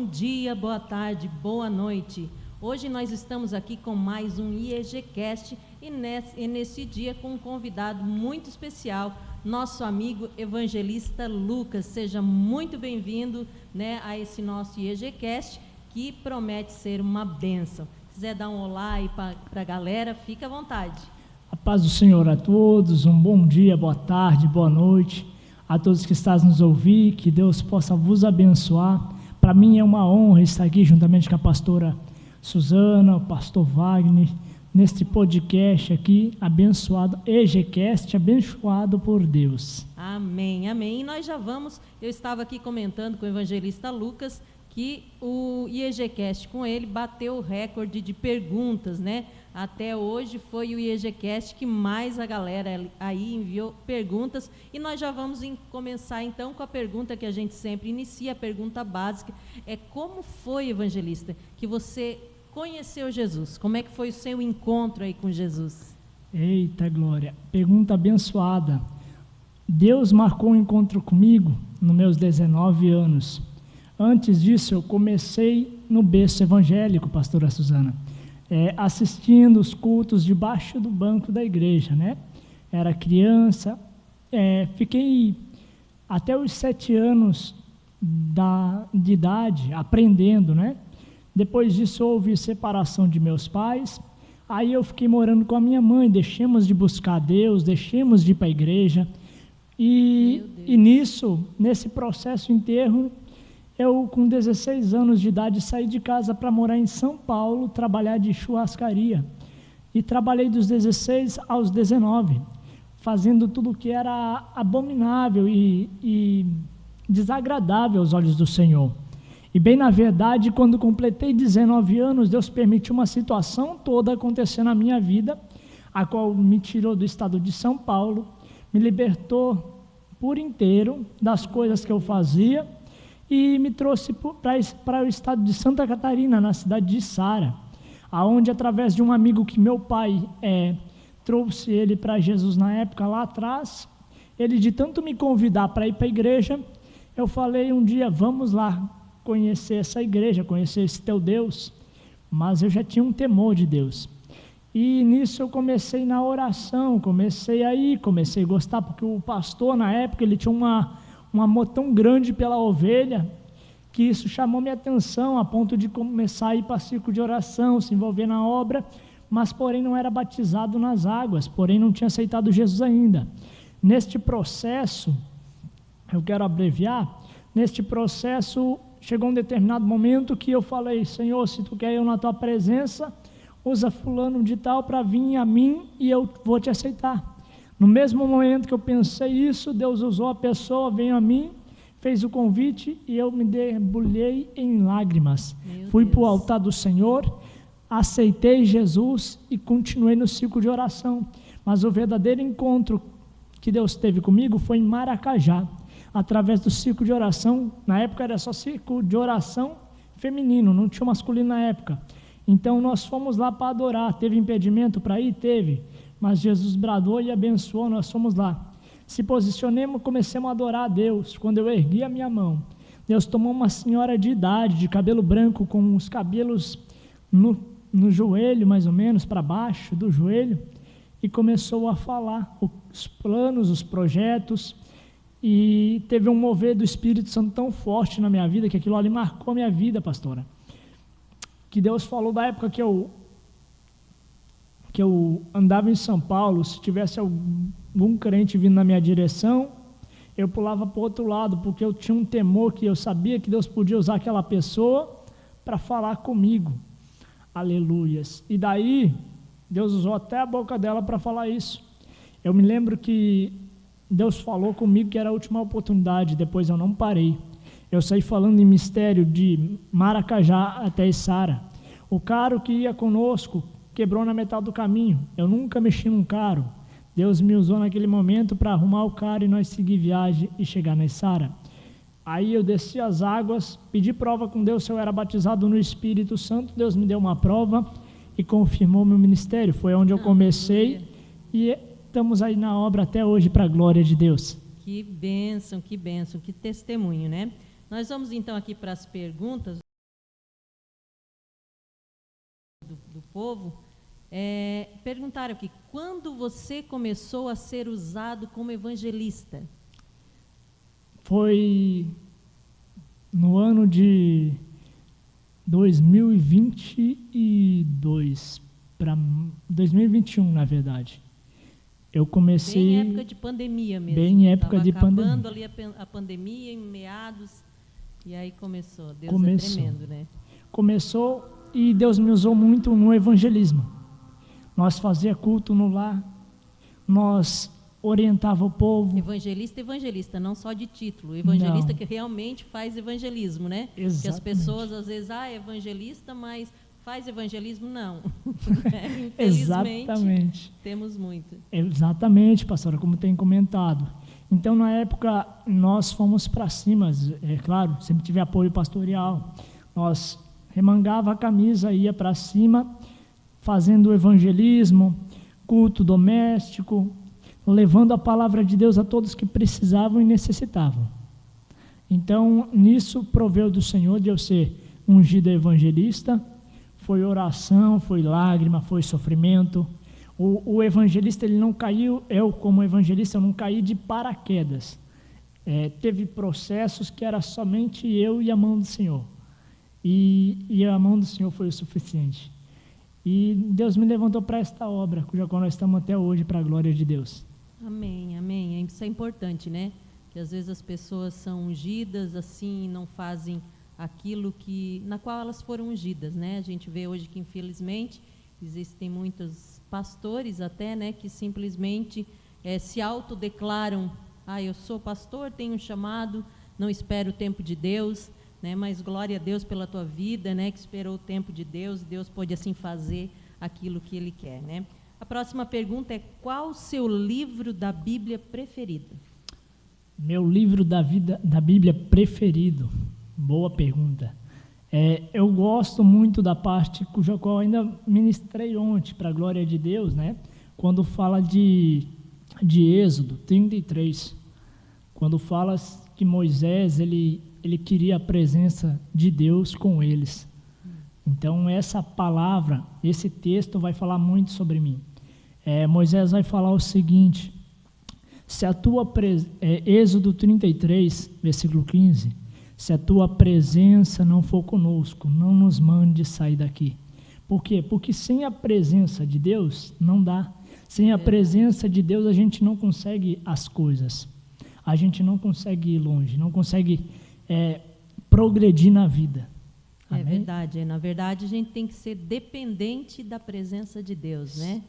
dia, boa tarde, boa noite. Hoje nós estamos aqui com mais um IEGcast e nesse dia com um convidado muito especial, nosso amigo evangelista Lucas. Seja muito bem-vindo, a esse nosso IEGcast, que promete ser uma bênção. Se quiser dar um olá aí para a galera, fica à vontade. A paz do Senhor a todos, um bom dia, boa tarde, boa noite a todos que estão nos ouvindo, que Deus possa vos abençoar. Para mim é uma honra estar aqui juntamente com a pastora Suzana, o pastor Wagner, neste podcast aqui, abençoado, IEGcast, abençoado por Deus. Amém, amém. E nós já vamos, eu estava aqui comentando com o evangelista Lucas, que o IEGcast com ele bateu o recorde de perguntas, Até hoje foi o IEGcast que mais a galera aí enviou perguntas, e nós já vamos começar então com a pergunta que a gente sempre inicia, a pergunta básica, como foi, evangelista, que você conheceu Jesus? Como é que foi o seu encontro aí com Jesus? Eita glória, pergunta abençoada. Deus marcou um encontro comigo nos meus 19 anos. Antes disso, eu comecei no berço evangélico, pastora Suzana, assistindo os cultos debaixo do banco da igreja, Era criança, fiquei até os 7 anos de idade aprendendo, Depois disso, houve separação de meus pais, aí eu fiquei morando com a minha mãe, deixamos de buscar Deus, deixamos de ir para a igreja, e nesse processo inteiro, eu, com 16 anos de idade, saí de casa para morar em São Paulo, trabalhar de churrascaria. E trabalhei dos 16 aos 19, fazendo tudo que era abominável e desagradável aos olhos do Senhor. E bem na verdade, quando completei 19 anos, Deus permitiu uma situação toda acontecer na minha vida, a qual me tirou do estado de São Paulo, me libertou por inteiro das coisas que eu fazia, e me trouxe para o estado de Santa Catarina, na cidade de Sara, aonde através de um amigo que meu pai trouxe ele para Jesus na época lá atrás, ele de tanto me convidar para ir para a igreja, eu falei um dia, vamos lá conhecer essa igreja, conhecer esse teu Deus, mas eu já tinha um temor de Deus, e nisso eu comecei na oração, comecei a gostar, porque o pastor na época, ele tinha um amor tão grande pela ovelha, que isso chamou minha atenção, a ponto de começar a ir para círculo de oração, se envolver na obra, mas porém não era batizado nas águas, porém não tinha aceitado Jesus ainda. Neste processo, eu quero abreviar, chegou um determinado momento que eu falei, Senhor, se tu quer eu na tua presença, usa fulano de tal para vir a mim e eu vou te aceitar. No mesmo momento que eu pensei isso, Deus usou a pessoa, veio a mim, fez o convite e eu me debulhei em lágrimas. Fui para o altar do Senhor, aceitei Jesus e continuei no ciclo de oração. Mas o verdadeiro encontro que Deus teve comigo foi em Maracajá, através do ciclo de oração. Na época era só ciclo de oração feminino, não tinha masculino na época. Então nós fomos lá para adorar. Teve impedimento para ir? Teve. Mas Jesus bradou e abençoou, nós fomos lá. Se posicionemos, comecemos a adorar a Deus. Quando eu ergui a minha mão, Deus tomou uma senhora de idade, de cabelo branco, com os cabelos no joelho, mais ou menos, para baixo do joelho, e começou a falar os planos, os projetos, e teve um mover do Espírito Santo tão forte na minha vida, que aquilo ali marcou a minha vida, pastora. Que Deus falou da época que eu andava em São Paulo, se tivesse algum crente vindo na minha direção, eu pulava para o outro lado, porque eu tinha um temor, que eu sabia que Deus podia usar aquela pessoa para falar comigo. Aleluias. E daí, Deus usou até a boca dela para falar isso. Eu me lembro que Deus falou comigo que era a última oportunidade, depois eu não parei. Eu saí falando em mistério de Maracajá até Sara. O carro que ia conosco quebrou na metade do caminho. Eu nunca mexi num carro. Deus me usou naquele momento para arrumar o carro e nós seguir viagem e chegar na Sara. Aí eu desci as águas, pedi prova com Deus se eu era batizado no Espírito Santo. Deus me deu uma prova e confirmou meu ministério. Foi onde eu comecei e estamos aí na obra até hoje para a glória de Deus. Que bênção, que testemunho, Nós vamos então aqui para as perguntas. povo, perguntaram aqui, quando você começou a ser usado como evangelista? Foi no ano de 2022 para 2021, na verdade. Eu comecei... Bem em época de pandemia mesmo. Bem em época de pandemia. Acabando ali a pandemia, em meados, e aí começou. Deus Começou. É tremendo, né? Começou e Deus me usou muito no evangelismo. Nós fazia culto no lar, nós orientava o povo. Evangelista, não só de título. Evangelista Não. que realmente faz evangelismo, né? Exatamente. Que as pessoas às vezes, é evangelista, mas faz evangelismo? Não. Infelizmente, Exatamente. temos muito. Exatamente, pastora, como tem comentado. Então, na época, nós fomos para cima, é claro, sempre tive apoio pastoral. Nós remangava a camisa, ia para cima, fazendo evangelismo, culto doméstico, levando a palavra de Deus a todos que precisavam e necessitavam. Então, nisso proveu do Senhor de eu ser ungido evangelista. Foi oração, foi lágrima, foi sofrimento. O evangelista, ele não caiu, eu como evangelista, eu não caí de paraquedas. Teve processos que era somente eu e a mão do Senhor. E a mão do Senhor foi o suficiente. E Deus me levantou para esta obra, cuja qual nós estamos até hoje, para a glória de Deus. Amém, amém. Isso é importante, né? Que às vezes as pessoas são ungidas assim e não fazem aquilo na qual elas foram ungidas, né? A gente vê hoje que, infelizmente, existem muitos pastores até, né, que simplesmente se autodeclaram, eu sou pastor, tenho um chamado, não espero o tempo de Deus, né? Mas glória a Deus pela tua vida, né? Que esperou o tempo de Deus, Deus pode assim fazer aquilo que Ele quer, né? A próxima pergunta é: qual o seu livro da Bíblia preferido? Meu livro da Bíblia preferido? Boa pergunta. Eu gosto muito da parte cuja qual ainda ministrei ontem, para a glória de Deus, né? Quando fala de Êxodo 33, quando fala que Moisés, ele queria a presença de Deus com eles. Então, essa palavra, esse texto vai falar muito sobre mim. Moisés vai falar o seguinte, Êxodo 33, versículo 15, se a tua presença não for conosco, não nos mande sair daqui. Por quê? Porque sem a presença de Deus, não dá. Sem a presença de Deus, a gente não consegue as coisas. A gente não consegue ir longe, não consegue progredir na vida. Amém? É verdade. Na verdade, a gente tem que ser dependente da presença de Deus, né?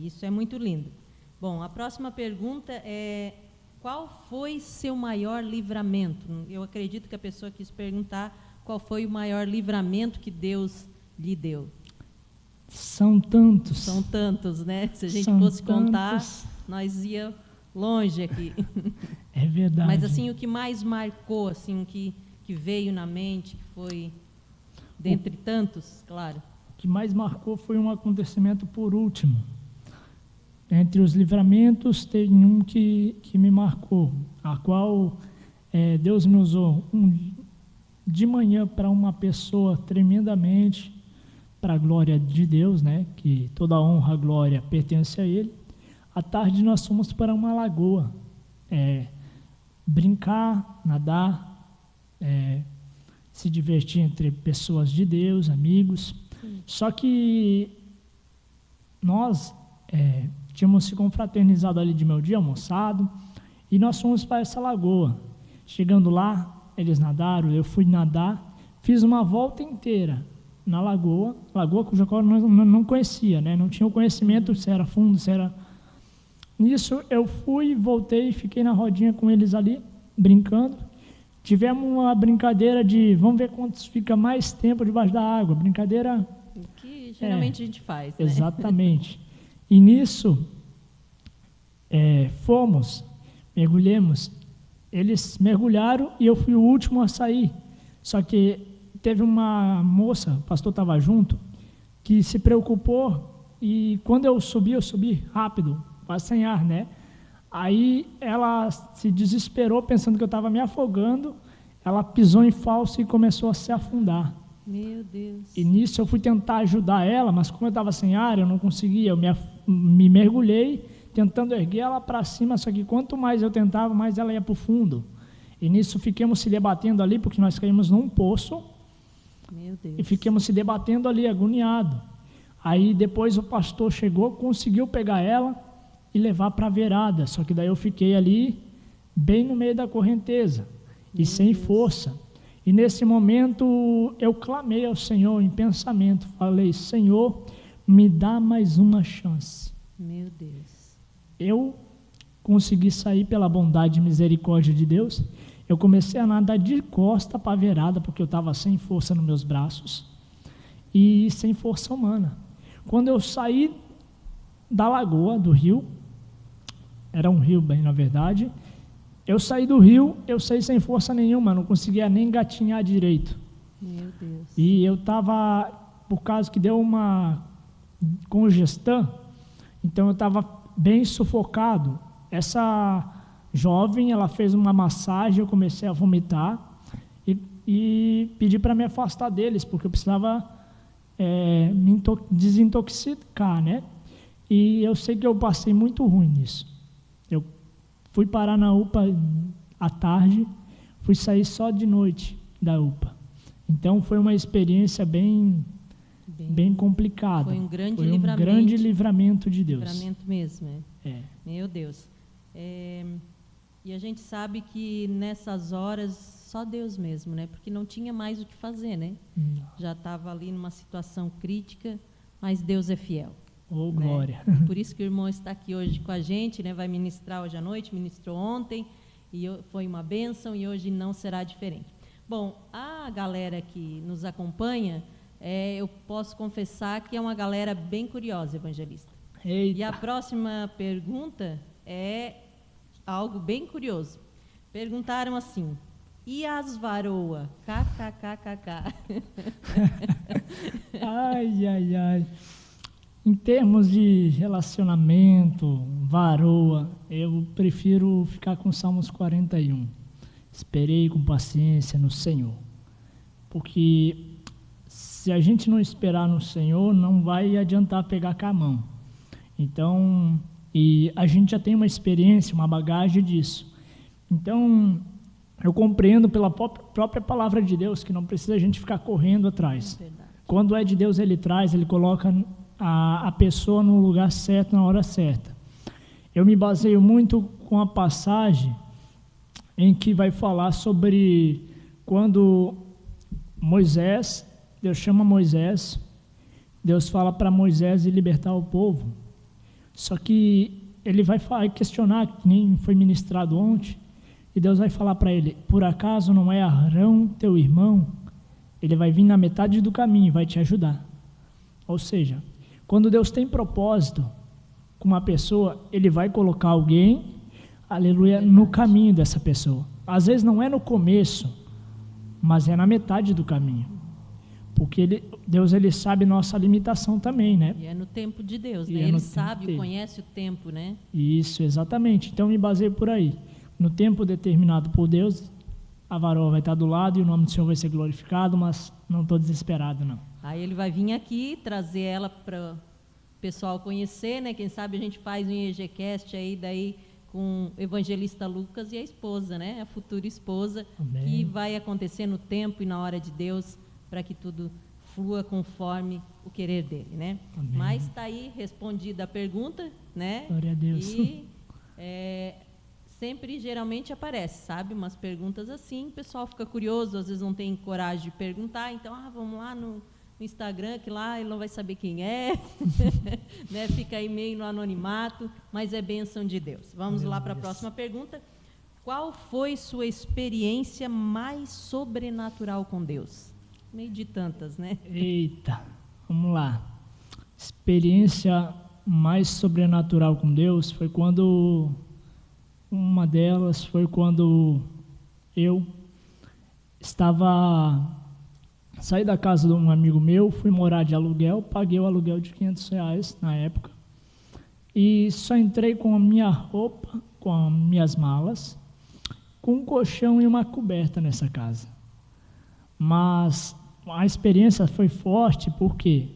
Isso é muito lindo. Bom, a próxima pergunta é: qual foi seu maior livramento? Eu acredito que a pessoa quis perguntar qual foi o maior livramento que Deus lhe deu. São tantos. São tantos, né? Se a gente São fosse contar, tantos. nós ia longe aqui. É verdade. Mas assim, o que mais marcou, assim, o que veio na mente, que foi dentre tantos, claro. O que mais marcou foi um acontecimento por último. Entre os livramentos, tem um que me marcou, a qual Deus me usou de manhã para uma pessoa tremendamente, para a glória de Deus, né? Que toda a honra, a glória pertence a Ele. À tarde nós fomos para uma lagoa, brincar, nadar, se divertir entre pessoas de Deus, amigos. Só que nós tínhamos se confraternizado ali de meio dia, almoçado, e nós fomos para essa lagoa. Chegando lá, eles nadaram, eu fui nadar, fiz uma volta inteira na lagoa cuja qual nós não conhecia, né? Não tinha o conhecimento se era fundo, se era... Nisso eu fui, voltei, fiquei na rodinha com eles ali, brincando. Tivemos uma brincadeira de vamos ver quantos fica mais tempo debaixo da água, brincadeira... O que geralmente a gente faz, né? Exatamente. E nisso, mergulhamos. Eles mergulharam e eu fui o último a sair. Só que teve uma moça, o pastor estava junto, que se preocupou e quando eu subi rápido, quase sem ar, né? Aí ela se desesperou pensando que eu estava me afogando, ela pisou em falso e começou a se afundar. Meu Deus. E nisso eu fui tentar ajudar ela, mas como eu estava sem ar, eu não conseguia. Eu me mergulhei, tentando erguer ela para cima, só que quanto mais eu tentava, mais ela ia para o fundo. E nisso ficamos se debatendo ali, porque nós caímos num poço. Meu Deus. E ficamos se debatendo ali, agoniado. Aí depois o pastor chegou, conseguiu pegar ela e levar para a beirada. Só que daí eu fiquei ali, bem no meio da correnteza, e sem força. E nesse momento eu clamei ao Senhor em pensamento. Falei, Senhor, me dá mais uma chance. Meu Deus. Eu consegui sair pela bondade e misericórdia de Deus. Eu comecei a nadar de costa para a beirada, porque eu estava sem força nos meus braços e sem força humana. Quando eu saí da lagoa, do rio, era um rio bem na verdade, eu saí do rio, eu saí sem força nenhuma, não conseguia nem engatinhar direito. Meu Deus. E eu estava, por causa que deu uma congestão, então eu estava bem sufocado. Essa jovem, ela fez uma massagem, eu comecei a vomitar e pedi para me afastar deles, porque eu precisava me desintoxicar, né? E eu sei que eu passei muito ruim nisso. Eu fui parar na UPA à tarde, fui sair só de noite da UPA. Então foi uma experiência bem complicada. Foi um grande livramento. livramento. Um grande livramento de Deus. Livramento mesmo, É. Meu Deus. E a gente sabe que nessas horas só Deus mesmo, né? Porque não tinha mais o que fazer, né? Já estava ali numa situação crítica, mas Deus é fiel. Oh, né? glória. Por isso que o irmão está aqui hoje com a gente, né? Vai ministrar hoje à noite, ministrou ontem, e foi uma bênção, e hoje não será diferente. Bom, a galera que nos acompanha, eu posso confessar que é uma galera bem curiosa, evangelista. Eita. E a próxima pergunta é algo bem curioso. Perguntaram assim, e as varoa? KKKKK. Ai, ai, ai. Em termos de relacionamento, varoa, eu prefiro ficar com Salmos 41. Esperei com paciência no Senhor. Porque se a gente não esperar no Senhor, não vai adiantar pegar com a mão. Então, e a gente já tem uma experiência, uma bagagem disso. Então, eu compreendo pela própria palavra de Deus que não precisa a gente ficar correndo atrás. Quando é de Deus, Ele traz, Ele coloca a pessoa no lugar certo, na hora certa. Eu me baseio muito com a passagem em que vai falar sobre quando Moisés, Deus chama Moisés, Deus fala para Moisés de libertar o povo. Só que ele vai questionar, que nem foi ministrado ontem, e Deus vai falar para ele, por acaso não é Arão teu irmão? Ele vai vir na metade do caminho e vai te ajudar. Ou seja, quando Deus tem propósito com uma pessoa, Ele vai colocar alguém, aleluia, no caminho dessa pessoa. Às vezes não é no começo, mas é na metade do caminho. Porque Deus ele sabe nossa limitação também, né? E é no tempo de Deus, né? É Ele sabe, conhece o tempo, né? Isso, exatamente. Então me baseio por aí. No tempo determinado por Deus, a varoa vai estar do lado e o nome do Senhor vai ser glorificado, mas não estou desesperado, não. Aí ele vai vir aqui, trazer ela para o pessoal conhecer, né? Quem sabe a gente faz um EGCast aí, daí com o evangelista Lucas e a esposa, né? A futura esposa. Amém. Que vai acontecer no tempo e na hora de Deus, para que tudo flua conforme o querer dele, né? Amém. Mas está aí respondida a pergunta, né? Glória a Deus. E sempre, geralmente, aparece, sabe? Umas perguntas assim, o pessoal fica curioso, às vezes não tem coragem de perguntar, então, vamos lá no Instagram, que lá ele não vai saber quem é, né? Fica aí meio no anonimato, mas é bênção de Deus. Vamos lá para a próxima pergunta. Qual foi sua experiência mais sobrenatural com Deus? Meio de tantas, né? Eita, vamos lá. Experiência mais sobrenatural com Deus foi quando... Uma delas foi quando eu saí da casa de um amigo meu, fui morar de aluguel, paguei o aluguel de R$500 na época e só entrei com a minha roupa, com as minhas malas, com um colchão e uma coberta nessa casa. Mas a experiência foi forte, por quê?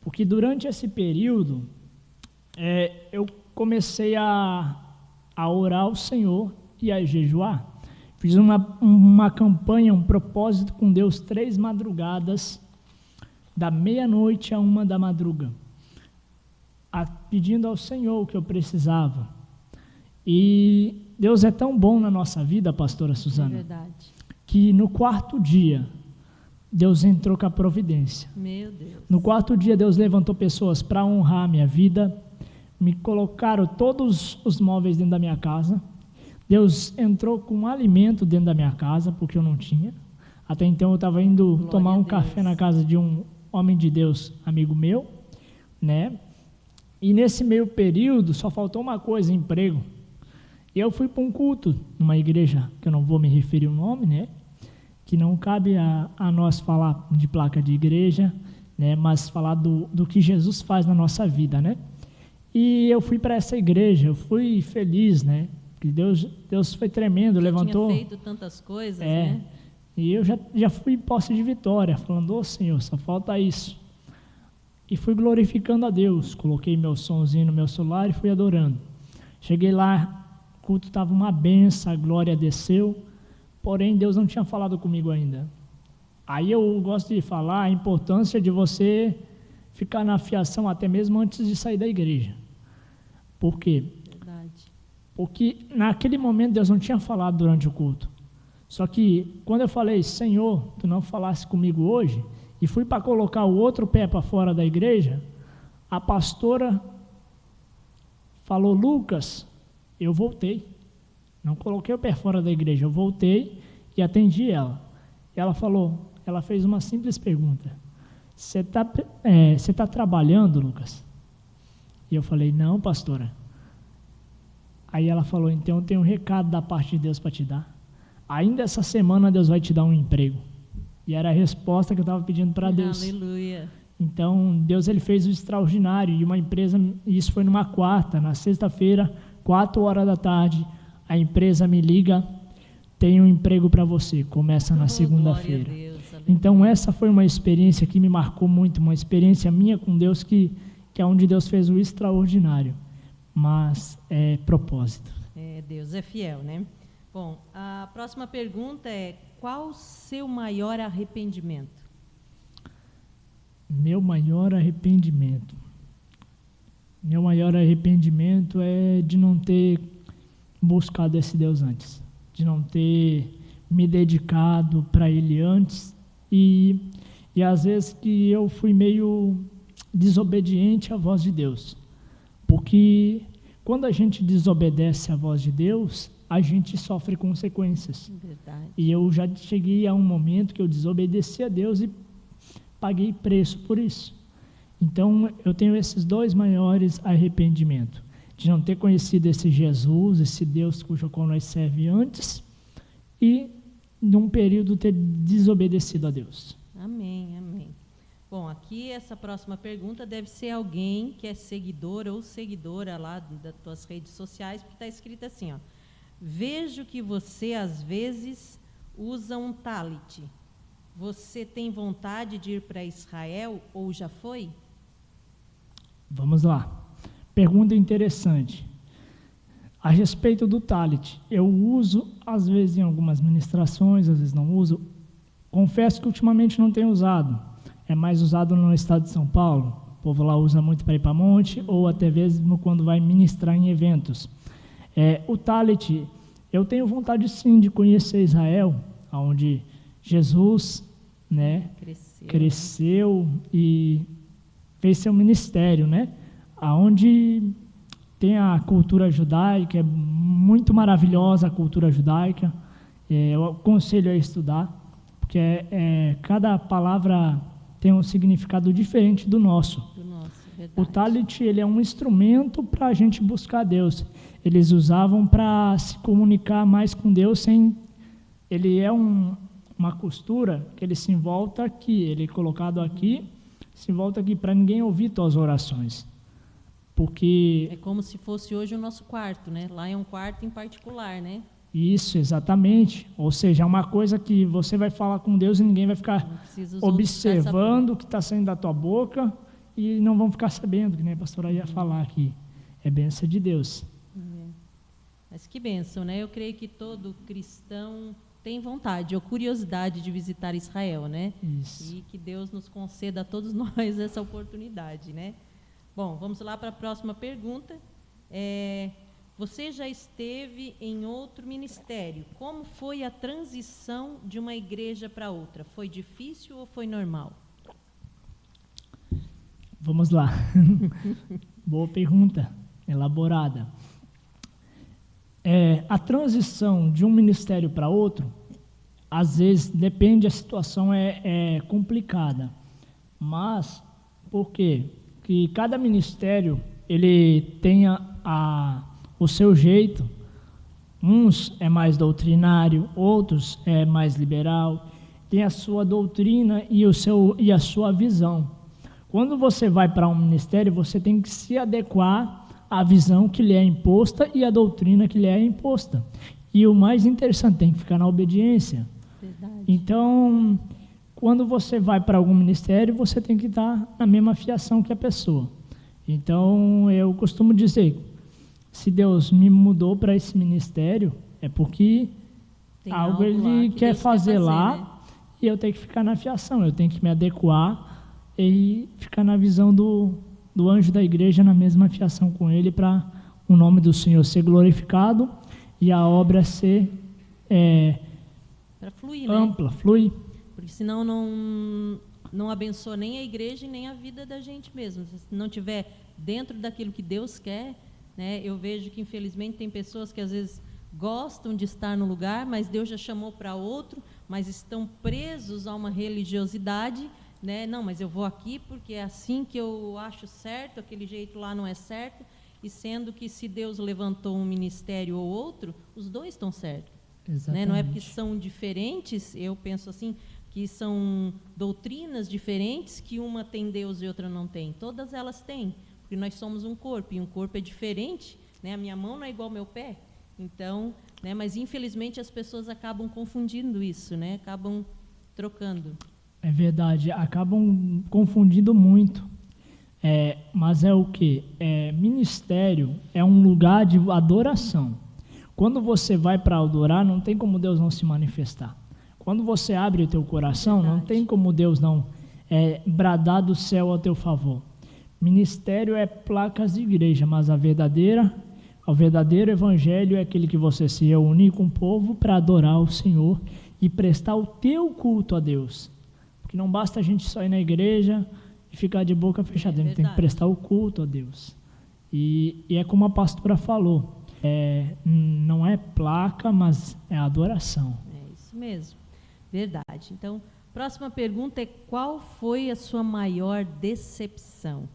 Porque durante esse período, eu comecei a orar ao Senhor e a jejuar. Fiz uma campanha, um propósito com Deus, 3 madrugadas, da meia-noite a 1 da madruga, pedindo ao Senhor o que eu precisava. E Deus é tão bom na nossa vida, pastora Suzana, É verdade. que no 4º dia, Deus entrou com a providência. Meu Deus. No 4º dia, Deus levantou pessoas para honrar a minha vida, me colocaram todos os móveis dentro da minha casa. Deus entrou com alimento dentro da minha casa, porque eu não tinha. Até então eu estava indo Glória tomar a um Deus. café na casa de um homem de Deus, amigo meu, né? E nesse meio período só faltou uma coisa, emprego. E eu fui para um culto numa igreja, que eu não vou me referir o nome, né? Que não cabe a nós falar de placa de igreja, né? Mas falar do que Jesus faz na nossa vida, né? E eu fui para essa igreja, eu fui feliz, né? Que Deus foi tremendo, levantou. Tinha feito tantas coisas, né? E eu já fui em posse de vitória, falando, Senhor, só falta isso. E fui glorificando a Deus, coloquei meu sonzinho no meu celular e fui adorando. Cheguei lá, o culto estava uma benção, a glória desceu, porém Deus não tinha falado comigo ainda. Aí eu gosto de falar a importância de você ficar na fiação até mesmo antes de sair da igreja. Por quê? Verdade. Porque naquele momento Deus não tinha falado durante o culto. Só que quando eu falei, Senhor, tu não falasse comigo hoje, e fui para colocar o outro pé para fora da igreja, a pastora falou, Lucas, eu voltei. Não coloquei o pé fora da igreja, eu voltei e atendi ela. Ela fez uma simples pergunta. Você tá trabalhando, Lucas? E eu falei, não, pastora. Aí ela falou, então eu tenho um recado da parte de Deus para te dar. Ainda essa semana Deus vai te dar um emprego. E era a resposta que eu estava pedindo para Deus. Aleluia. Então, Deus ele fez o extraordinário. E uma empresa, isso foi numa quarta, na sexta-feira, 4h da tarde, a empresa me liga, tem um emprego para você, começa na segunda-feira. Então, essa foi uma experiência que me marcou muito, uma experiência minha com Deus, que é onde Deus fez o extraordinário. Mas é propósito. Deus é fiel, né? Bom, a próxima pergunta é: qual o seu maior arrependimento? Meu maior arrependimento. Meu maior arrependimento é de não ter buscado esse Deus antes, de não ter me dedicado para Ele antes e às vezes que eu fui meio desobediente à voz de Deus, porque quando a gente desobedece à voz de Deus, a gente sofre consequências. Verdade. E eu já cheguei a um momento que eu desobedeci a Deus e paguei preço por isso. Então, eu tenho esses 2 maiores arrependimentos. De não ter conhecido esse Jesus, esse Deus cujo qual nós serve antes, e num período ter desobedecido a Deus. Amém, amém. Bom, aqui essa próxima pergunta deve ser alguém que é seguidor ou seguidora lá das tuas redes sociais, porque está escrito assim, ó: vejo que você às vezes usa um talit. Você tem vontade de ir para Israel ou já foi? Vamos lá. Pergunta interessante. A respeito do talit, eu uso às vezes em algumas ministrações, às vezes não uso. Confesso que ultimamente não tenho usado. É mais usado no estado de São Paulo. O povo lá usa muito para ir para monte ou até mesmo quando vai ministrar em eventos. O talit, eu tenho vontade sim de conhecer Israel, onde Jesus, né, cresceu e fez seu ministério, né, aonde tem a cultura judaica, é muito maravilhosa a cultura judaica. Eu aconselho a estudar, porque cada palavra tem um significado diferente do nosso. O talit, ele é um instrumento para a gente buscar Deus. Eles usavam para se comunicar mais com Deus ele é uma costura que ele se envolta aqui, ele é colocado aqui, se envolta aqui para ninguém ouvir tuas orações. Porque é como se fosse hoje o nosso quarto, né? Lá é um quarto em particular, né? Isso, exatamente. Ou seja, é uma coisa que você vai falar com Deus e ninguém vai Não ficar precisa os outros observando o que está saindo da tua boca e não vão ficar sabendo, que nem a pastora ia falar aqui. É bênção de Deus. Mas que bênção, né? Eu creio que todo cristão tem vontade ou curiosidade de visitar Israel, né? Isso. E que Deus nos conceda a todos nós essa oportunidade, né? Bom, vamos lá para a próxima pergunta. Você já esteve em outro ministério. Como foi a transição de uma igreja para outra? Foi difícil ou foi normal? Vamos lá. Boa pergunta, elaborada. A transição de um ministério para outro, às vezes, depende, a situação é complicada. Mas, por quê? Que cada ministério, ele tem o seu jeito. Uns é mais doutrinário, outros é mais liberal, tem a sua doutrina e a sua visão. Quando você vai para um ministério, você tem que se adequar à visão que lhe é imposta e à doutrina que lhe é imposta. E o mais interessante, tem que ficar na obediência. Verdade. Então, quando você vai para algum ministério, você tem que estar na mesma fiação que a pessoa. Então, eu costumo dizer, se Deus me mudou para esse ministério, é porque Tem algo lá Ele que quer Deus fazer lá, né? e eu tenho que ficar na fiação, eu tenho que me adequar e ficar na visão do anjo da igreja, na mesma fiação com ele, para o nome do Senhor ser glorificado e a obra ser Para fluir, né? ampla, flui. Porque senão não abençoa nem a igreja e nem a vida da gente mesmo. Se não tiver dentro daquilo que Deus quer, né? Eu vejo que infelizmente tem pessoas que às vezes gostam de estar no lugar, mas Deus já chamou para outro, mas estão presos a uma religiosidade, né? Não, mas eu vou aqui porque é assim que eu acho certo, aquele jeito lá não é certo, e sendo que se Deus levantou um ministério ou outro, os dois estão certos. Né? Não é porque são diferentes, eu penso assim, que são doutrinas diferentes, que uma tem Deus e outra não tem. Todas elas têm, porque nós somos um corpo, e um corpo é diferente, né? A minha mão não é igual ao meu pé. Então, né? Mas infelizmente as pessoas acabam confundindo isso, né? Acabam trocando. É verdade, acabam confundindo muito. Mas é o quê? Ministério é um lugar de adoração. Quando você vai para adorar, não tem como Deus não se manifestar. Quando você abre o teu coração, não tem como Deus não bradar do céu ao teu favor. Ministério é placas de igreja, mas o verdadeiro evangelho é aquele que você se reúne com o povo para adorar o Senhor e prestar o teu culto a Deus. Porque não basta a gente só ir na igreja e ficar de boca fechada, a gente tem que prestar o culto a Deus. E é como a pastora falou, não é placa, mas é adoração. É isso mesmo, verdade. Então, próxima pergunta é: qual foi a sua maior decepção?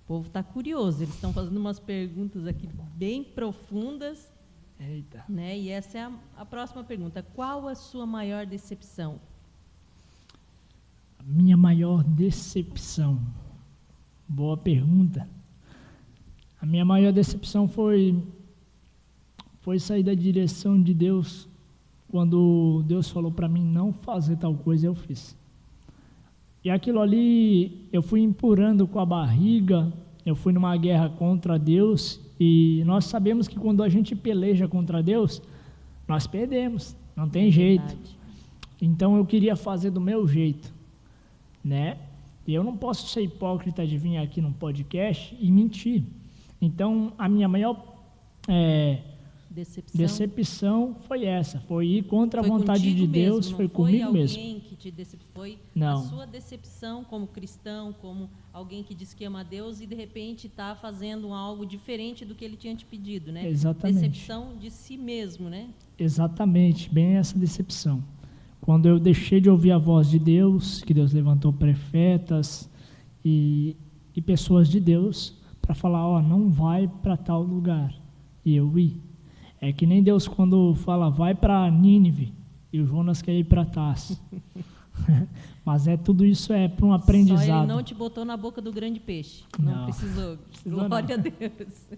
O povo está curioso, eles estão fazendo umas perguntas aqui bem profundas. Eita. Né? E essa é a próxima pergunta: qual a sua maior decepção? A minha maior decepção. Boa pergunta. A minha maior decepção foi sair da direção de Deus. Quando Deus falou para mim não fazer tal coisa, eu fiz. E aquilo ali, eu fui empurrando com a barriga, eu fui numa guerra contra Deus, e nós sabemos que quando a gente peleja contra Deus, nós perdemos, não tem jeito. Então eu queria fazer do meu jeito, né? E eu não posso ser hipócrita de vir aqui num podcast e mentir. Então a minha maior decepção foi essa, foi ir contra a vontade de Deus, mesmo, foi comigo mesmo. Foi alguém que te foi não. A sua decepção como cristão, como alguém que diz que ama a Deus e de repente está fazendo algo diferente do que ele tinha te pedido, né? Exatamente. Decepção de si mesmo, né? Exatamente, bem essa decepção. Quando eu deixei de ouvir a voz de Deus, que Deus levantou profetas e pessoas de Deus para falar, não vai para tal lugar, e eu ia. É que nem Deus quando fala, vai para Nínive, e o Jonas quer ir para Tarso. Mas tudo isso é para um aprendizado. Só ele não te botou na boca do grande peixe. Não precisou. Glória a Deus.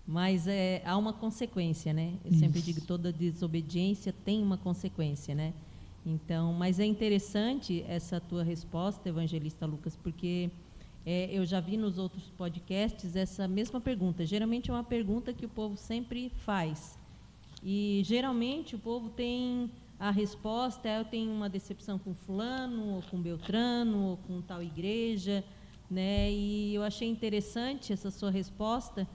Mas há uma consequência, né? Eu sempre digo, toda desobediência tem uma consequência, né? Então, mas é interessante essa tua resposta, evangelista Lucas, porque eu já vi nos outros podcasts essa mesma pergunta. Geralmente é uma pergunta que o povo sempre faz. E geralmente o povo tem a resposta, eu tenho uma decepção com fulano, ou com Beltrano, ou com tal igreja, né? E eu achei interessante essa sua resposta,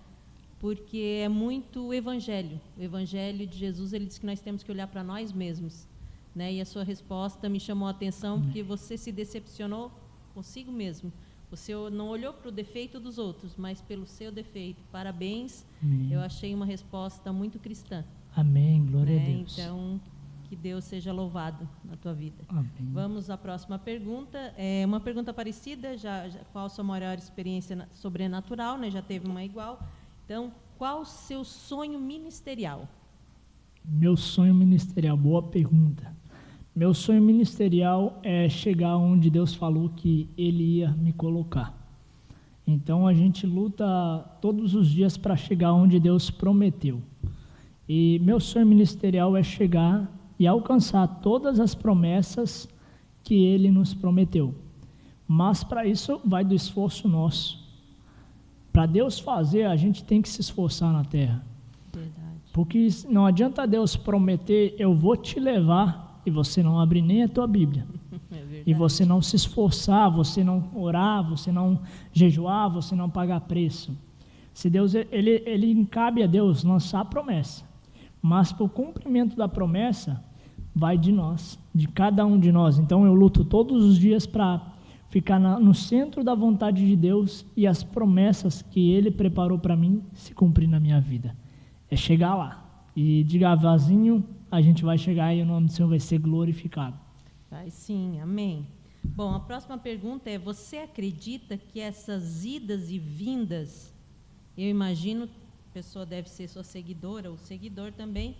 porque é muito o Evangelho de Jesus. Ele diz que nós temos que olhar para nós mesmos, né? E a sua resposta me chamou a atenção, porque você se decepcionou consigo mesmo. Você não olhou para o defeito dos outros, mas pelo seu defeito. Parabéns. Amém. Eu achei uma resposta muito cristã. Amém, glória a Deus. Então, que Deus seja louvado na tua vida. Amém. Vamos à próxima pergunta. Uma pergunta parecida, qual a sua maior experiência sobrenatural, né? Já teve uma igual. Então, qual o seu sonho ministerial? Meu sonho ministerial, boa pergunta. Meu sonho ministerial é chegar onde Deus falou que Ele ia me colocar. Então, a gente luta todos os dias para chegar onde Deus prometeu. E meu sonho ministerial é chegar e alcançar todas as promessas que Ele nos prometeu. Mas para isso vai do esforço nosso. Para Deus fazer, a gente tem que se esforçar na terra. Verdade. Porque não adianta Deus prometer, eu vou te levar, e você não abrir nem a tua Bíblia. E você não se esforçar, você não orar, você não jejuar, você não pagar preço. Se Deus, ele cabe a Deus lançar a promessa. Mas para o cumprimento da promessa, vai de nós, de cada um de nós. Então eu luto todos os dias para ficar no centro da vontade de Deus e as promessas que Ele preparou para mim se cumprir na minha vida. É chegar lá. E devagarzinho a gente vai chegar e o nome do Senhor vai ser glorificado. Vai sim, amém. Bom, a próxima pergunta é: você acredita que essas idas e vindas, eu imagino, a pessoa deve ser sua seguidora ou seguidor também,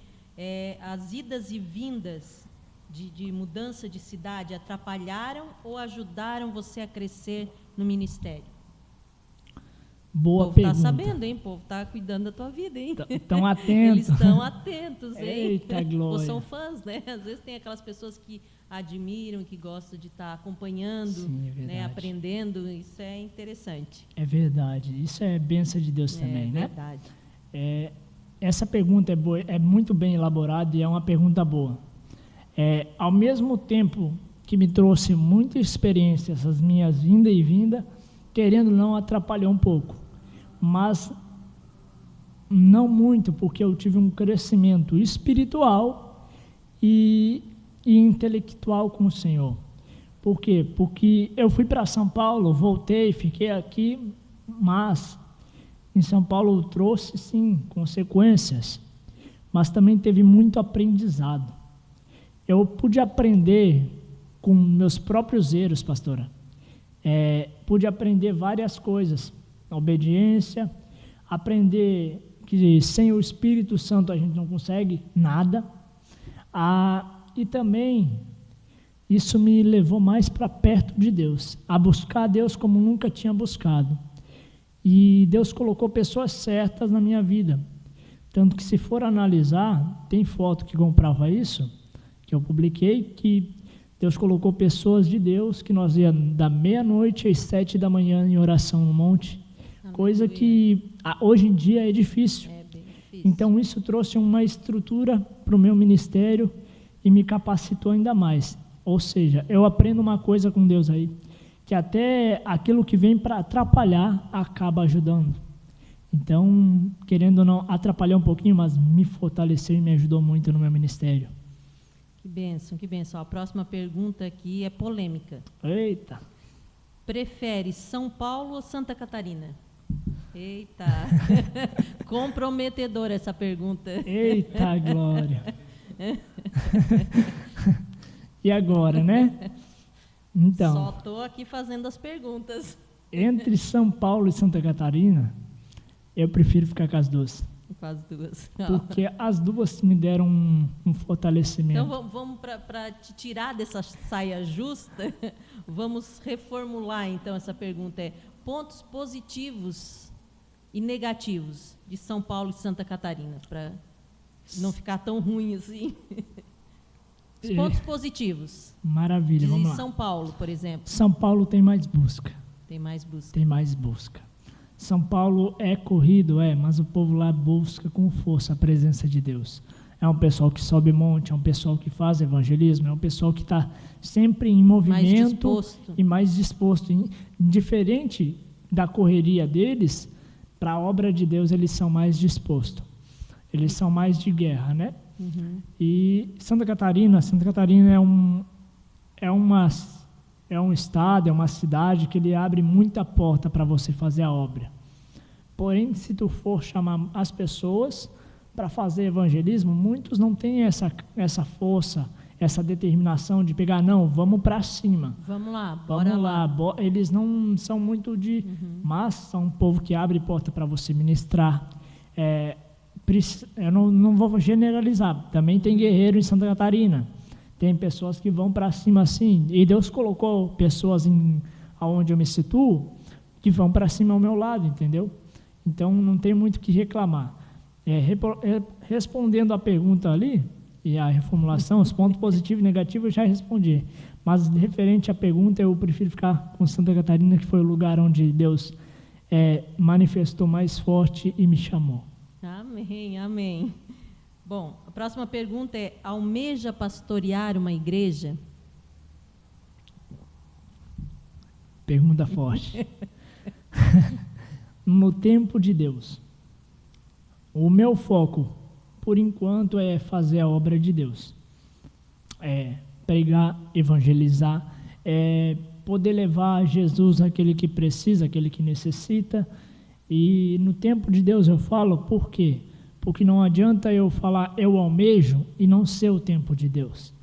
as idas e vindas de mudança de cidade atrapalharam ou ajudaram você a crescer no ministério? Boa pergunta. O povo está sabendo, hein? O povo está cuidando da tua vida, hein? Estão atentos. Eles estão atentos, hein? Eita, glória. Ou são fãs, né? Às vezes tem aquelas pessoas que admiram, que gostam de estar acompanhando, sim, é né? Aprendendo. Isso é interessante. É verdade. Isso é bênção de Deus também, né? É verdade. Essa pergunta é muito bem elaborada e é uma pergunta boa. Ao mesmo tempo que me trouxe muita experiência, essas minhas vindas e vinda, querendo ou não, atrapalhou um pouco. Mas não muito, porque eu tive um crescimento espiritual e intelectual com o Senhor. Por quê? Porque eu fui para São Paulo, voltei, fiquei aqui, mas em São Paulo trouxe, sim, consequências, mas também teve muito aprendizado. Eu pude aprender com meus próprios erros, pastora. Pude aprender várias coisas. Obediência, aprender que sem o Espírito Santo a gente não consegue nada. E também isso me levou mais para perto de Deus, a buscar Deus como nunca tinha buscado. E Deus colocou pessoas certas na minha vida. Tanto que, se for analisar, tem foto que comprova isso, que eu publiquei, que Deus colocou pessoas de Deus, que nós íamos da meia-noite às 7 da manhã em oração no monte. Aleluia. Coisa que hoje em dia é difícil. Bem difícil. Então isso trouxe uma estrutura para o meu ministério e me capacitou ainda mais. Ou seja, eu aprendo uma coisa com Deus aí, que até aquilo que vem para atrapalhar acaba ajudando. Então, querendo ou não, atrapalhar um pouquinho, mas me fortaleceu e me ajudou muito no meu ministério. Que bênção, que bênção. A próxima pergunta aqui é polêmica. Eita! Prefere São Paulo ou Santa Catarina? Eita! Comprometedora essa pergunta. Eita, glória! E agora, né? Então, só estou aqui fazendo as perguntas. Entre São Paulo e Santa Catarina, eu prefiro ficar com as duas. Com as duas. Porque as duas me deram um fortalecimento. Então, vamos para te tirar dessa saia justa, vamos reformular, então, essa pergunta. Pontos positivos e negativos de São Paulo e Santa Catarina, para não ficar tão ruim assim. Os pontos positivos. Maravilha, vamos lá. São Paulo, por exemplo. São Paulo tem mais busca. Tem mais busca. Tem mais busca. São Paulo é corrido, mas o povo lá busca com força a presença de Deus. É um pessoal que sobe monte, é um pessoal que faz evangelismo, é um pessoal que está sempre em movimento e mais disposto. Diferente da correria deles, para a obra de Deus eles são mais dispostos. Eles são mais de guerra, né? Uhum. E Santa Catarina é um estado, é uma cidade que ele abre muita porta para você fazer a obra. Porém, se tu for chamar as pessoas para fazer evangelismo, muitos não têm essa força, essa determinação de pegar, não, vamos para cima. Vamos lá, bora vamos lá. Eles não são muito de... Mas são um povo que abre porta para você ministrar. Eu não vou generalizar. Também tem guerreiro em Santa Catarina. Tem pessoas que vão para cima assim. E Deus colocou pessoas aonde eu me situo que vão para cima ao meu lado, entendeu? Então não tem muito o que reclamar. Respondendo a pergunta ali, e a reformulação, os pontos positivos e negativos eu já respondi. Mas referente à pergunta, eu prefiro ficar com Santa Catarina, que foi o lugar onde Deus manifestou mais forte e me chamou. Amém, amém. Bom, a próxima pergunta é: almeja pastorear uma igreja? Pergunta forte. No tempo de Deus. O meu foco, por enquanto, é fazer a obra de Deus. Pregar, evangelizar, poder levar Jesus àquele que precisa, àquele que necessita. E no tempo de Deus eu falo, por quê? Porque não adianta eu falar eu almejo e não ser o tempo de Deus.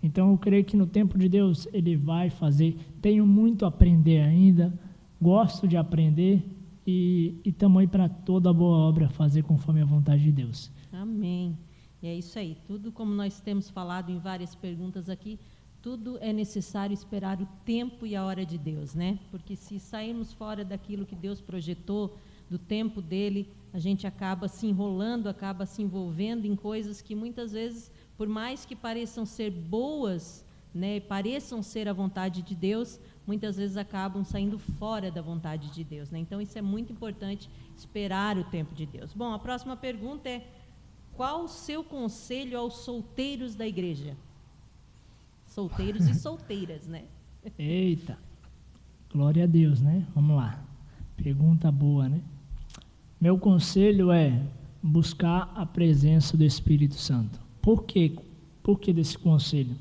Então eu creio que no tempo de Deus Ele vai fazer. Tenho muito a aprender ainda, gosto de aprender e estamos aí para toda boa obra fazer conforme a vontade de Deus. Amém. E é isso aí. Tudo como nós temos falado em várias perguntas aqui, tudo é necessário esperar o tempo e a hora de Deus, né? Porque se sairmos fora daquilo que Deus projetou, do tempo dele, a gente acaba se enrolando, acaba se envolvendo em coisas que muitas vezes, por mais que pareçam ser boas, né, pareçam ser a vontade de Deus, muitas vezes acabam saindo fora da vontade de Deus, né? Então isso é muito importante, esperar o tempo de Deus. Bom, a próxima pergunta é: qual o seu conselho aos solteiros da igreja? Solteiros e solteiras, né? Eita, glória a Deus, né? Vamos lá, pergunta boa, né? Meu conselho é buscar a presença do Espírito Santo. Por quê? Por que desse conselho?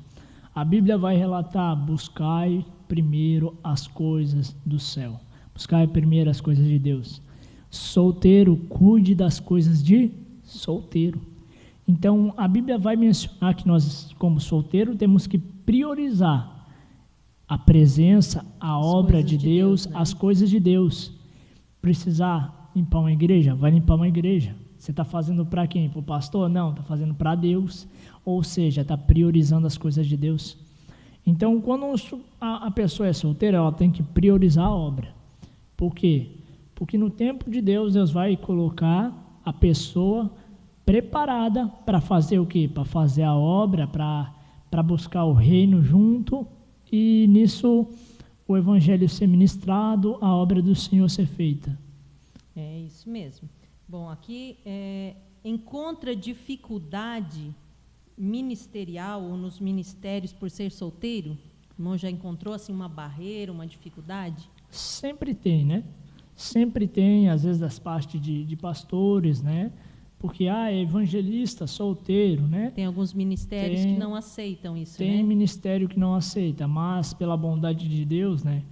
A Bíblia vai relatar: buscai primeiro as coisas do céu. Buscai primeiro as coisas de Deus. Solteiro, cuide das coisas de solteiro. Então, a Bíblia vai mencionar que nós, como solteiro, temos que priorizar a presença, a obra de Deus, né? As coisas de Deus. Precisar limpar uma igreja? Vai limpar uma igreja. Você está fazendo para quem? Para o pastor? Não, está fazendo para Deus. Ou seja, está priorizando as coisas de Deus. Então, quando a pessoa é solteira, ela tem que priorizar a obra. Por quê? Porque no tempo de Deus, Deus vai colocar a pessoa preparada para fazer o quê? Para fazer a obra, para buscar o reino junto, e nisso o evangelho ser ministrado, a obra do Senhor ser feita. É isso mesmo. Bom, aqui encontra dificuldade ministerial ou nos ministérios por ser solteiro? O irmão já encontrou assim uma barreira, uma dificuldade? Sempre tem, né? Sempre tem, às vezes, das partes de pastores, né? Porque é evangelista, solteiro, né? Tem alguns ministérios que não aceitam isso, né? Tem ministério que não aceita, mas pela bondade de Deus, né?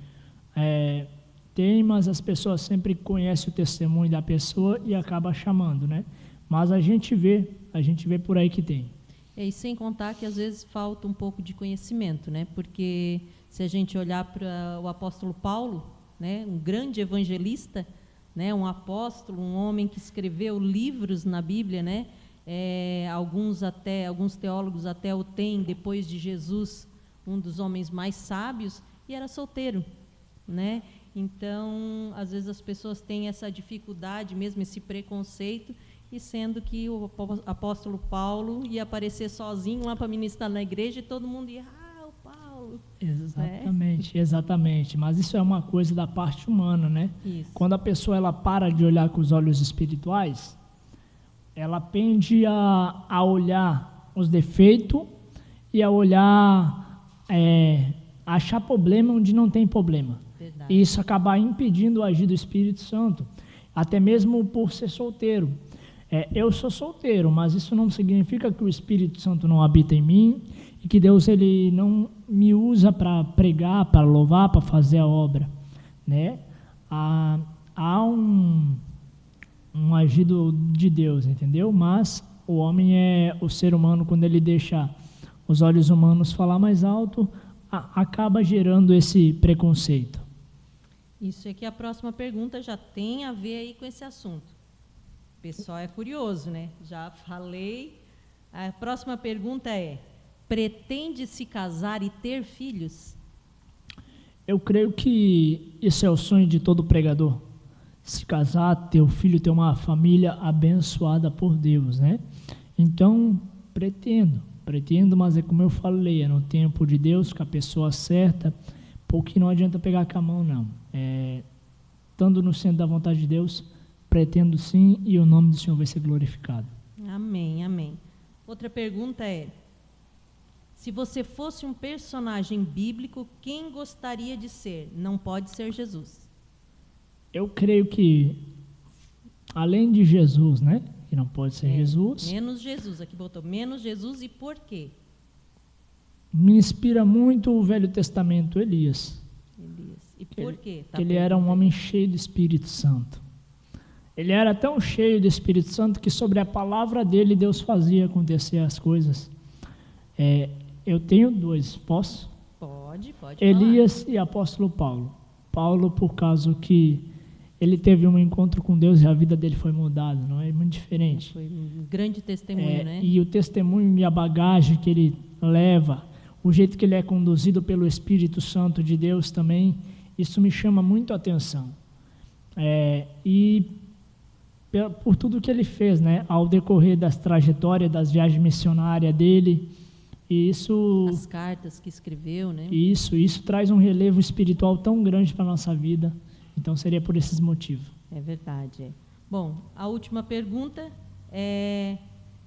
Mas as pessoas sempre conhecem o testemunho da pessoa e acaba chamando, né? Mas a gente vê por aí que tem. E sem contar que às vezes falta um pouco de conhecimento, né? Porque se a gente olhar para o apóstolo Paulo, né? Um grande evangelista, né? Um apóstolo, um homem que escreveu livros na Bíblia, né? Alguns teólogos até o têm depois de Jesus, um dos homens mais sábios, e era solteiro, né? Então, às vezes as pessoas têm essa dificuldade mesmo, esse preconceito, e sendo que o apóstolo Paulo ia aparecer sozinho lá para ministrar na igreja e todo mundo ia, o Paulo. Exatamente, exatamente. Mas isso é uma coisa da parte humana, né? Isso. Quando a pessoa ela para de olhar com os olhos espirituais, ela tende a olhar os defeitos e a olhar, achar problema onde não tem problema. Verdade. E isso acaba impedindo o agir do Espírito Santo, até mesmo por ser solteiro. Eu sou solteiro, mas isso não significa que o Espírito Santo não habita em mim e que Deus ele não me usa para pregar, para louvar, para fazer a obra, né? Há um agido de Deus, entendeu? Mas o homem o ser humano, quando ele deixa os olhos humanos falar mais alto, acaba gerando esse preconceito. Isso aqui, a próxima pergunta já tem a ver aí com esse assunto. O pessoal é curioso, né? Já falei. A próxima pergunta é: pretende se casar e ter filhos? Eu creio que isso é o sonho de todo pregador. Se casar, ter um filho, ter uma família abençoada por Deus, né? Então, pretendo, mas é como eu falei, é no tempo de Deus, com a pessoa certa, porque não adianta pegar com a mão, não. Estando no centro da vontade de Deus, pretendo sim, e o nome do Senhor vai ser glorificado. Amém, amém. Outra pergunta é: se você fosse um personagem bíblico, quem gostaria de ser? Não pode ser Jesus. Eu creio que, além de Jesus, né? Que não pode ser Jesus. Menos Jesus, aqui botou menos Jesus, e por quê? Me inspira muito o Velho Testamento, Elias. E por quê? Que ele era um homem cheio do Espírito Santo. Ele era tão cheio do Espírito Santo que sobre a palavra dele Deus fazia acontecer as coisas. Eu tenho dois, posso? Pode Elias e apóstolo Paulo. Paulo, por causa que ele teve um encontro com Deus e a vida dele foi mudada, não é? Muito diferente. Foi um grande testemunho, né? E o testemunho e a bagagem que ele leva, o jeito que ele é conduzido pelo Espírito Santo de Deus também, isso me chama muito a atenção. E por tudo que ele fez, né? Ao decorrer das trajetórias, das viagens missionárias dele, e isso... As cartas que escreveu, né? Isso traz um relevo espiritual tão grande para a nossa vida. Então, seria por esses motivos. É verdade. Bom, a última pergunta é: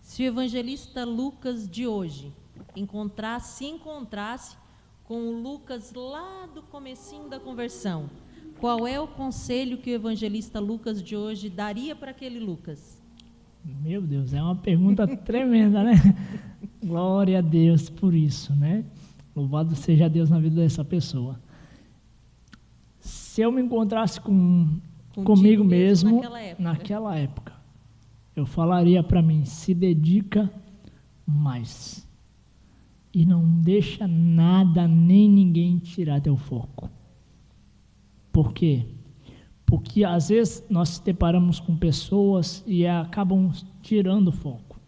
se o evangelista Lucas de hoje se encontrasse com o Lucas lá do comecinho da conversão, qual é o conselho que o evangelista Lucas de hoje daria para aquele Lucas? Meu Deus, é uma pergunta tremenda, né? Glória a Deus por isso, né? Louvado seja Deus na vida dessa pessoa. Se eu me encontrasse comigo mesmo naquela época, eu falaria para mim: se dedica mais e não deixa nada nem ninguém tirar teu foco. Por quê? Porque às vezes nós nos deparamos com pessoas e acabam tirando o foco,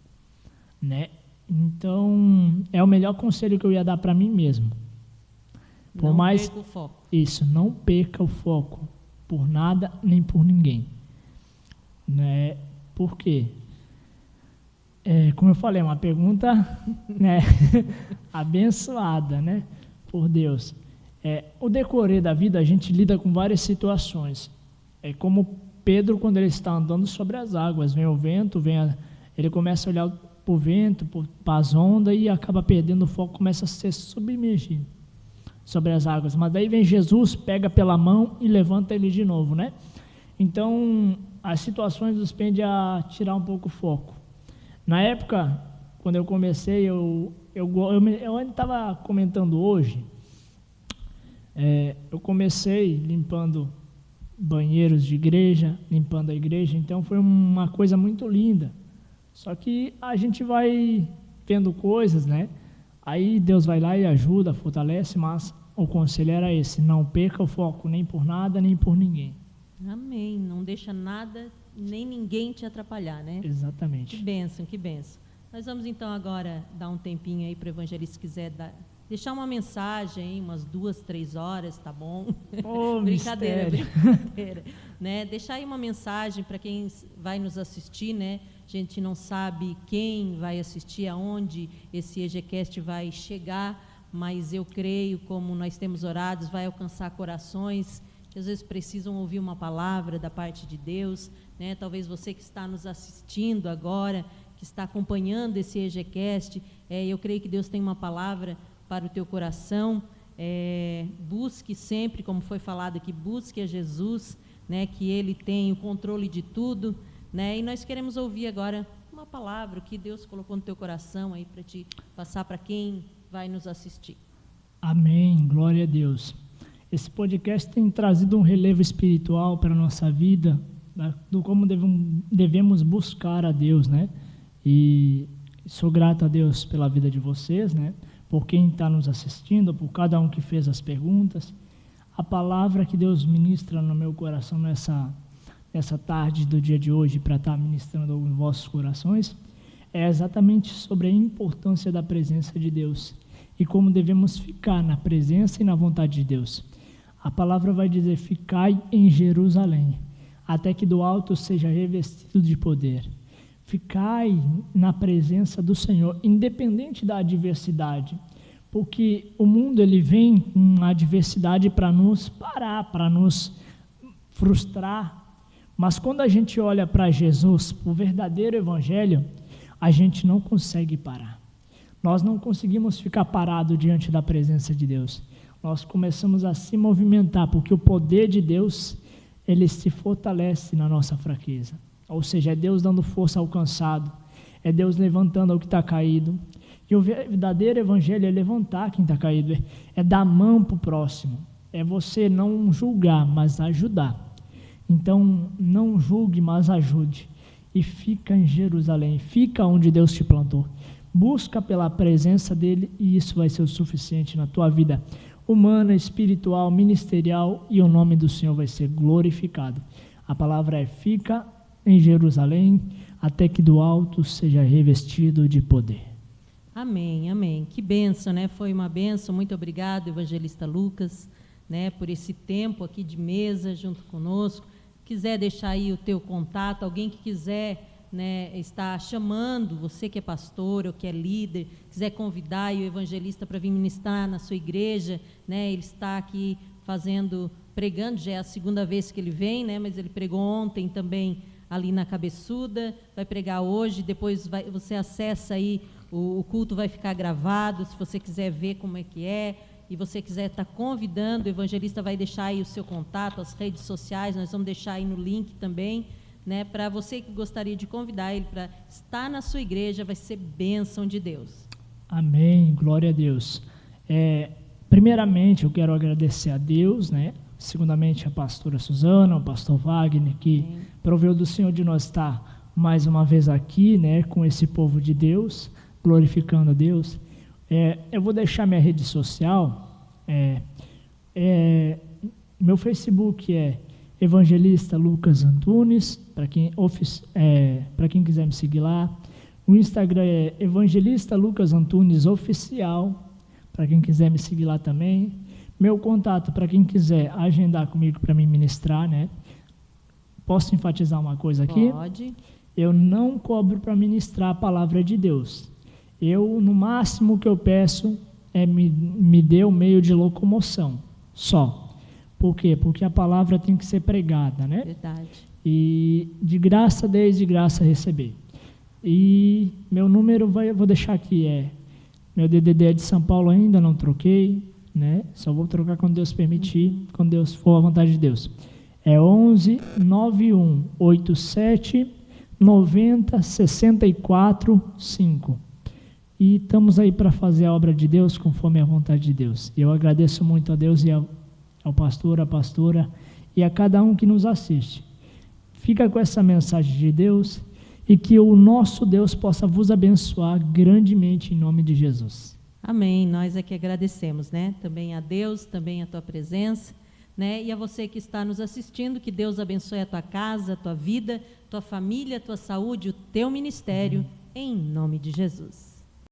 né? Então, é o melhor conselho que eu ia dar para mim mesmo. Não perca o foco. Isso, não perca o foco por nada nem por ninguém. Né? Por quê? Como eu falei, é uma pergunta né, abençoada, né, por Deus. O decorrer da vida, a gente lida com várias situações. É como Pedro, quando ele está andando sobre as águas. Vem o vento, ele começa a olhar para o vento, para as ondas e acaba perdendo o foco, começa a se submergir sobre as águas. Mas daí vem Jesus, pega pela mão e levanta ele de novo, né? Então, as situações nos pendem a tirar um pouco o foco. Na época, quando eu comecei, eu ainda estava comentando hoje, eu comecei limpando banheiros de igreja, limpando a igreja, então foi uma coisa muito linda. Só que a gente vai vendo coisas, né? Aí Deus vai lá e ajuda, fortalece, mas o conselho era esse: não perca o foco nem por nada, nem por ninguém. Amém. Não deixa nada, nem ninguém te atrapalhar, né? Exatamente. Que bênção, que bênção. Nós vamos então agora dar um tempinho aí para o evangelista, se quiser deixar uma mensagem, umas 2, 3 horas, tá bom? Oh, brincadeira, brincadeira, né? Deixar aí uma mensagem para quem vai nos assistir, né? A gente não sabe quem vai assistir, aonde esse EGCast vai chegar, mas eu creio, como nós temos orado, vai alcançar corações que às vezes precisam ouvir uma palavra da parte de Deus, né? Talvez você que está nos assistindo agora, que está acompanhando esse EGCast, eu creio que Deus tem uma palavra para o teu coração. Busque sempre, como foi falado aqui, busque a Jesus, né? Que Ele tem o controle de tudo, né? E nós queremos ouvir agora uma palavra que Deus colocou no teu coração aí para te passar para quem vai nos assistir. Amém, glória a Deus. Esse podcast tem trazido um relevo espiritual para a nossa vida, do como devemos buscar a Deus, né? E sou grato a Deus pela vida de vocês, né? Por quem está nos assistindo, por cada um que fez as perguntas. A palavra que Deus ministra no meu coração nessa tarde do dia de hoje, para estar ministrando em vossos corações, é exatamente sobre a importância da presença de Deus e como devemos ficar na presença e na vontade de Deus. A palavra vai dizer: ficai em Jerusalém, até que do alto seja revestido de poder. Ficai na presença do Senhor, independente da adversidade, porque o mundo ele vem com a adversidade para nos parar, para nos frustrar. Mas quando a gente olha para Jesus, o verdadeiro evangelho, a gente não consegue parar. Nós não conseguimos ficar parados diante da presença de Deus. Nós começamos a se movimentar, porque o poder de Deus, ele se fortalece na nossa fraqueza. Ou seja, é Deus dando força ao cansado, é Deus levantando ao que está caído. E o verdadeiro evangelho é levantar quem está caído, é dar a mão para o próximo, é você não julgar, mas ajudar. Então, não julgue, mas ajude. E fica em Jerusalém, fica onde Deus te plantou. Busca pela presença dele e isso vai ser o suficiente na tua vida humana, espiritual, ministerial, e o nome do Senhor vai ser glorificado. A palavra é: fica em Jerusalém, até que do alto seja revestido de poder. Amém, amém. Que bênção, né? Foi uma bênção. Muito obrigado, evangelista Lucas, né, por esse tempo aqui de mesa junto conosco. Quiser deixar aí o teu contato, alguém que quiser, né, está chamando, você que é pastor ou que é líder, quiser convidar o evangelista para vir ministrar na sua igreja, né, ele está aqui pregando, já é a segunda vez que ele vem, né, mas ele pregou ontem também ali na Cabeçuda, vai pregar hoje, depois você acessa aí, o culto vai ficar gravado, se você quiser ver como é que é, e você quiser estar convidando, o evangelista vai deixar aí o seu contato, as redes sociais, nós vamos deixar aí no link também, né, para você que gostaria de convidar ele para estar na sua igreja, vai ser bênção de Deus. Amém, glória a Deus. Primeiramente, eu quero agradecer a Deus, né? Segundamente, a pastora Suzana, o pastor Wagner, que proveu do Senhor de nós estar mais uma vez aqui, né, com esse povo de Deus, glorificando a Deus. Eu vou deixar minha rede social, meu Facebook é Evangelista Lucas Antunes, para quem quiser me seguir lá. O Instagram é Evangelista Lucas Antunes Oficial, para quem quiser me seguir lá também. Meu contato, para quem quiser agendar comigo para me ministrar, né? Posso enfatizar uma coisa aqui? Pode. Eu não cobro para ministrar a palavra de Deus. No máximo que eu peço é me dê o meio de locomoção, só. Por quê? Porque a palavra tem que ser pregada, né? Verdade. E de graça dei, de graça receber. E meu número vou deixar aqui, meu DDD é de São Paulo ainda, não troquei, né? Só vou trocar quando Deus permitir, quando Deus for a vontade de Deus. É 11 91 87 90 64 5. E estamos aí para fazer a obra de Deus conforme a vontade de Deus. E eu agradeço muito a Deus e ao pastor, à pastora e a cada um que nos assiste. Fica com essa mensagem de Deus e que o nosso Deus possa vos abençoar grandemente em nome de Jesus. Amém. Nós é que agradecemos, né? Também a Deus, também a tua presença, né? E a você que está nos assistindo, que Deus abençoe a tua casa, a tua vida, tua família, a tua saúde, o teu ministério, em nome de Jesus.